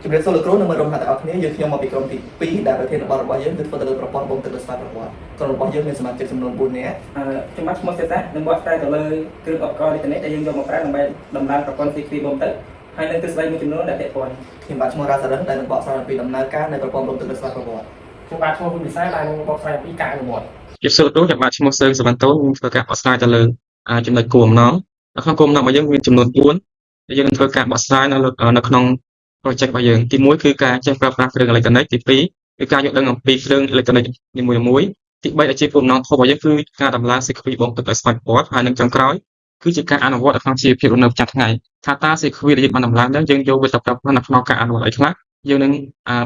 ជំរាបសួរលោកគ្រូនិងមិត្តរួមហាត់ទាំងអស់គ្នាយើងខ្ញុំមកពីក្រុមទី2ដែលប្រធានបទរបស់យើងគឺធ្វើទៅលើប្រព័ន្ធបូមទឹកដោយស្វ័យប្រវត្តិក្រុមរបស់យើងមានសមាជិកចំនួន4នាក់ចំណាត់ឈ្មោះសេសានិងបកស្រាយទៅលើគ្រឿងឧបករណ៍អ៊ីនធឺណិតដែលយើងយកមកប្រើដើម្បីដំឡើងប្រព័ន្ធ CQ បូមទឹកហើយនឹងទិសដៅមួយចំនួនដែលពាក់ព័ន្ធខ្ញុំបាទឈ្មោះរ៉ាសារិនដែលនឹងបកស្រាយអំពីដំណើរការនៃប្រព័ន្ធបូមទឹកដោយស្វ័យប្រវត្តិខ្ញុំបាទឈ្មោះហ៊ុនវិសាលដែលនឹងបកស្រាយអំពីការអនុវត្តជាសួរទូចាំបាទឈ្មោះសើងសវណ្ណតូនខ្ញុំធ្វើការបកស្រាយទៅលើចំណុចគោលបំណងនៅក្នុងគោលបំណងរបស់យើងមានចំនួន4ដែលយើងនឹងធ្វើការបកស្រាយនៅក្នុង project របស់យើងទី1គឺការចេះប្រើប្រាស់គ្រឿងអេឡិចត្រូនិកទី2គឺការយល់ដឹងអំពីគ្រឿងអេឡិចត្រូនិកនីមួយៗទី3ដែលជាគោលបំណងធំរបស់យើងគឺការដំឡើង CQ បូមទឹកដោយស្វ័យប្រវត្តិហើយនឹងចុងក្រោយគឺជាការអនុវត្តនៅក្នុងជីវភាពរស់នៅប្រចាំថ្ងៃថាតើ CQ ដែលយើងបានដំឡើងយើងយកវាទៅប្រើប្រាស់នៅក្នុងការអនុវត្តអីខ្លះយើងនឹង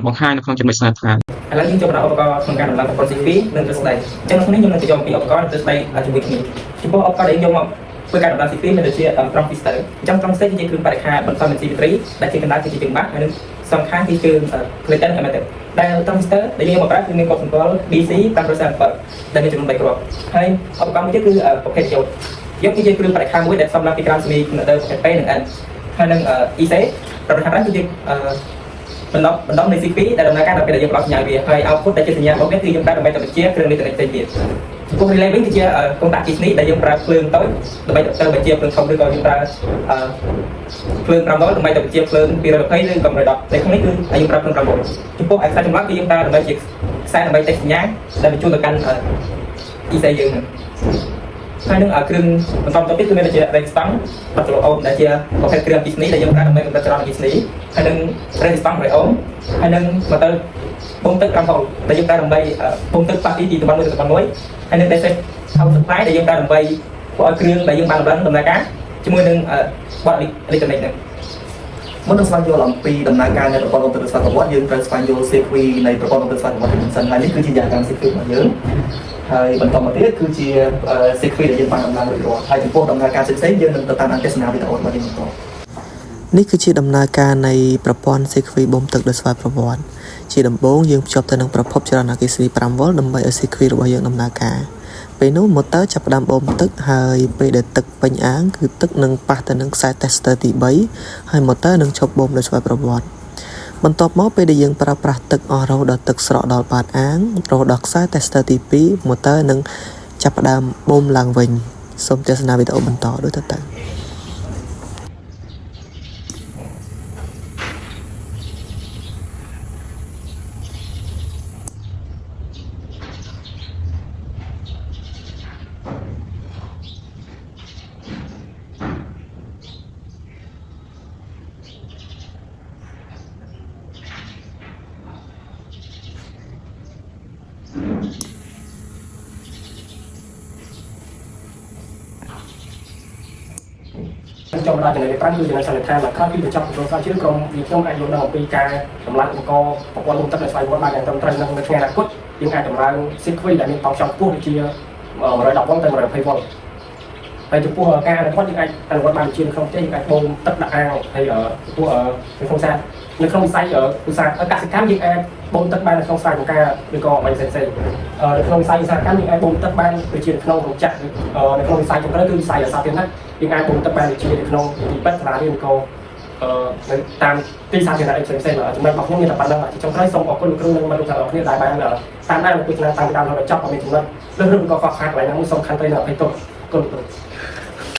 បង្ហាញនៅក្នុងចំណុចស្នាដៃឥឡូវយើងចូលដល់ឧបករណ៍ក្នុងការដំឡើងប្រព័ន្ធ CQ និងទិសដៅអញ្ចឹងក្នុងនេះខ្ញុំនឹងបញ្ចូលអំពីឧបករណ៍ទិសដៅជាមួយគ្នាចំពោះឧបករណ៍ដែលយើងយកមកធ្វើការដំឡើង CQ មានដូចជាត្រង់ pistol អញ្ចឹងត្រង់ pistol គឺជាគ្រឿងបរិក្ខារបន្សំមាន CP3 ដែលជាកណ្ដាលគឺជាជើងបាក់ហើយនឹងសំខាន់គឺគ្រឿង Clayton Amateur ដែលត្រង់ pistol ដែលយើងយកមកប្រើគឺមានកុសសម្គាល់ BC 537ដែលមានចំនួន3គ្រាប់ហើយឧបករណ៍មួយទៀតគឺប្រភេទយោតគឺជាគ្រឿងបរិក្ខារមួយដែលផ្សំឡើងពីក្រាមសេមីកណ្ដាលប្រភេទ P និង N ហើយនឹង EC ប្រភេទ5គឺជាបណ្ដុំនៃ CP ដែលដំណើរការដល់ពេលដែលយើងផ្ដល់សញ្ញាវាហើយ output ដែលជាសញ្ញារបស់វាគឺយើងប្រើដើម្បីទៅបញ្ជាគ្រឿងនេះទៅផ្សេងទៀតចំពោះ relay វិញគឺជាកុងតាក់ជីស្នេះដែលយើងប្រើភ្លើងតូចដើម្បីទៅបញ្ជាភ្លើងធំឬក៏យើងប្រើភ្លើង5វ៉ុលដើម្បីទៅបញ្ជាភ្លើង220ឬក៏110តែក្នុងនេះគឺយើងប្រើភ្លើង5វ៉ុលចំពោះខ្សែចម្លាក់គឺយើងប្រើដើម្បីជាខ្សែដើម្បីតិចសញ្ញាដែលបញ្ជូនទៅកាន់ EC យើងហើយនឹងគ្រឿងបន្តទៅទៀតគឺមានដូចជា resistance 10 kilo ohm ដែលជាប្រភេទគ្រឿងអគ្គិសនីដែលយើងប្រើដើម្បីកម្រិតចរន្តអគ្គិសនីហើយនឹង resistance 100 ohm ហើយនឹងមកទៅបូមទឹក5 volt ដែលយើងប្រើដើម្បីបូមទឹកប៉ះទីតំបន់មួយទៅតំបន់មួយហើយនឹង DC power supply ដែលយើងប្រើដើម្បីធ្វើឲ្យគ្រឿងដែលយើងបានដំណើរការជាមួយនឹងបទអេឡិចត្រូនិកហ្នឹងមុននឹងស្វែងយល់អំពីដំណើរការនៃប្រព័ន្ធបូមទឹកដោយស្វ័យប្រវត្តិយើងត្រូវស្វែងយល់ CQ នៃប្រព័ន្ធបូមទឹកស្វ័យប្រវត្តិមុនសិនហើយនេះគឺជាយ៉ាងកម្ម CQ របស់យើងហើយបន្តមកទៀតគឺជា CQ ដែលយើងបានដំឡើងរួចរាល់ហើយចំពោះដំណើរការផ្សេងៗយើងនឹងទៅតាមទស្សនាវីដេអូរបស់យើងបន្តនេះគឺជាដំណើរការនៃប្រព័ន្ធ CQ បូមទឹកដោយស្វ័យប្រវត្តិជាដំបូងយើងភ្ជាប់ទៅនឹងប្រភពចរន្តអគ្គិសនី5វ៉ុលដើម្បីឲ្យ CQ របស់យើងដំណើរការពេលនោះ motor ចាប់ផ្ដើមបូមទឹកហើយពេលដែលទឹកពេញអាងគឺទឹកនឹងប៉ះទៅនឹងខ្សែ tester ទី3ហើយ motor នឹងឈប់បូមដោយស្វ័យប្រវត្តិបន្ទាប់មកពេលដែលយើងប្រើប្រាស់ទឹកអស់រហូតដល់ទឹកស្រកដល់បាតអាងរហូតដល់ខ្សែ tester ទី2 motor នឹងចាប់ផ្ដើមបូមឡើងវិញសូមទស្សនាវីដេអូបន្តដូចទៅចូលមកដល់ចំណុចទី5គឺចំណុចសន្និដ្ឋានមកក្រោយពីបញ្ចប់kontrolស្រាវជ្រាវក្រុមយើងខ្ញុំអាចយល់ដឹងអំពីការដំឡើងឧបករណ៍ប្រព័ន្ធបូមទឹកដោយស្វ័យប្រវត្តិបានយ៉ាងត្រឹមត្រូវនៅថ្ងៃអនាគតយើងអាចដំឡើង CQ ដែលមានផលខ្យល់ខ្ពស់ដូចជា110វ៉ុលទៅ120វ៉ុលហើយចំពោះការអនុវត្តយើងអាចអនុវត្តបានជានៅក្នុងផ្ទះយើងអាចបូមទឹកដាក់អាងហើយចំពោះនៅក្នុងសានៅក្នុងវិស័យឧស្សាហកកម្មយើងអាចបូមទឹកបាននៅក្នុងស្រែចម្ការឬក៏អ្វីផ្សេងៗនៅក្នុងវិស័យឧស្សាហកម្មយើងអាចបូមទឹកបានដូចជានៅក្នុងរោងចក្រនៅក្នុងវិស័យចម្រើគឺវិស័យសាធារណៈយើងអាចបូមទឹកបានដូចជានៅក្នុងទីពេទ្យសាលារៀនក៏នៅតាមទីសាធារណៈផ្សេងៗចំណុចរបស់ខ្ញុំមានតែប៉ុណ្្នឹងចុងក្រោយសូមអរគុណលោកគ្រូនិងមិត្តរួមទាំងអស់គ្នាដែលបានតាមដានទស្សនាតាមតាមដល់ចប់អត់មានចំណុចឬក៏ខ្វះខាតកន្លែងណាមួយសូមខន្តីនៅអភ័យទោសគុណ